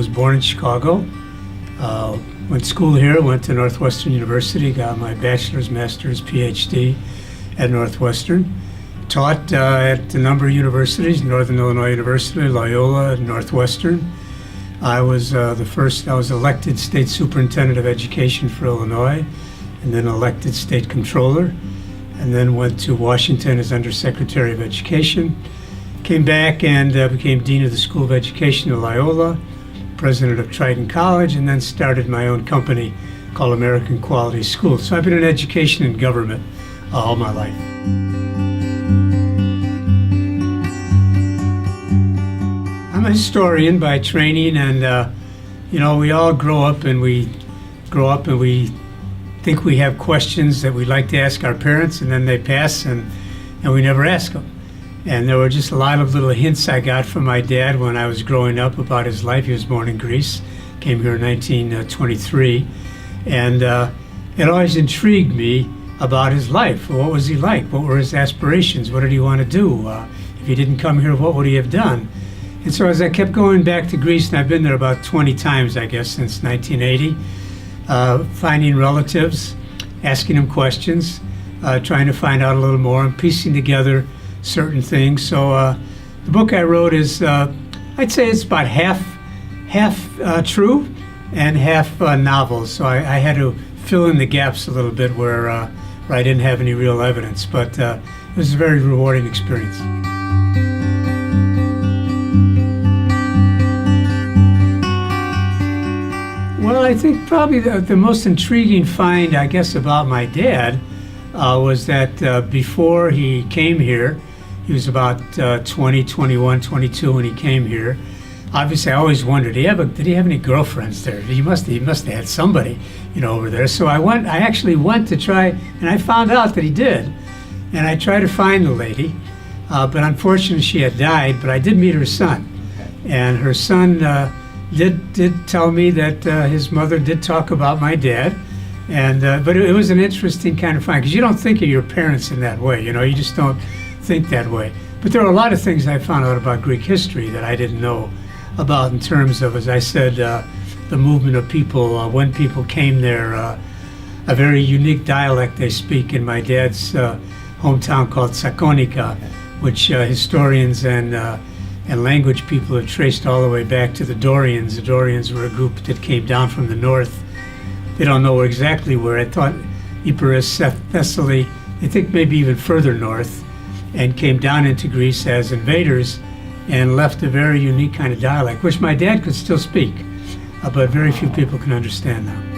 was born in Chicago. Went to school here, went to Northwestern University, got my bachelor's, master's, Ph.D. at Northwestern. Taught at a number of universities, Northern Illinois University, Loyola, Northwestern. I was elected State Superintendent of Education for Illinois, and then elected State Comptroller, and then went to Washington as Undersecretary of Education. Came back and became Dean of the School of Education at Loyola, President of Triton College, and then started my own company called American Quality Schools. So I've been in education and government all my life. I'm a historian by training, and we all grow up and we think we have questions that we'd like to ask our parents, and then they pass and we never ask them. And there were just a lot of little hints I got from my dad when I was growing up about his life. He was born in Greece, came here in 1923, and it always intrigued me about his life. What was he like? What were his aspirations? What did he want to do? If he didn't come here, what would he have done? And so as I kept going back to Greece, and I've been there about 20 times, I guess, since 1980, finding relatives, asking them questions, trying to find out a little more, and piecing together certain things. So the book I wrote is, I'd say it's about half true and half novel. So I had to fill in the gaps a little bit where I didn't have any real evidence, but it was a very rewarding experience. Well, I think probably the most intriguing find, I guess, about my dad was that before he came here, he was about 20, 21, 22 when he came here. Obviously, I always wondered, did he have any girlfriends there? He must have had somebody, over there. So I actually went to try, and I found out that he did. And I tried to find the lady, but unfortunately she had died, but I did meet her son. And her son did tell me that his mother did talk about my dad. And but it was an interesting kind of find, because you don't think of your parents in that way, you just don't think that way. But there are a lot of things I found out about Greek history that I didn't know about in terms of, as I said, the movement of people, when people came there, a very unique dialect they speak in my dad's hometown called Tsakonika, which historians and language people have traced all the way back to the Dorians. The Dorians were a group that came down from the north. They don't know exactly where. I thought Epirus, Thessaly, they think maybe even further north, and came down into Greece as invaders and left a very unique kind of dialect, which my dad could still speak, but very few people can understand now.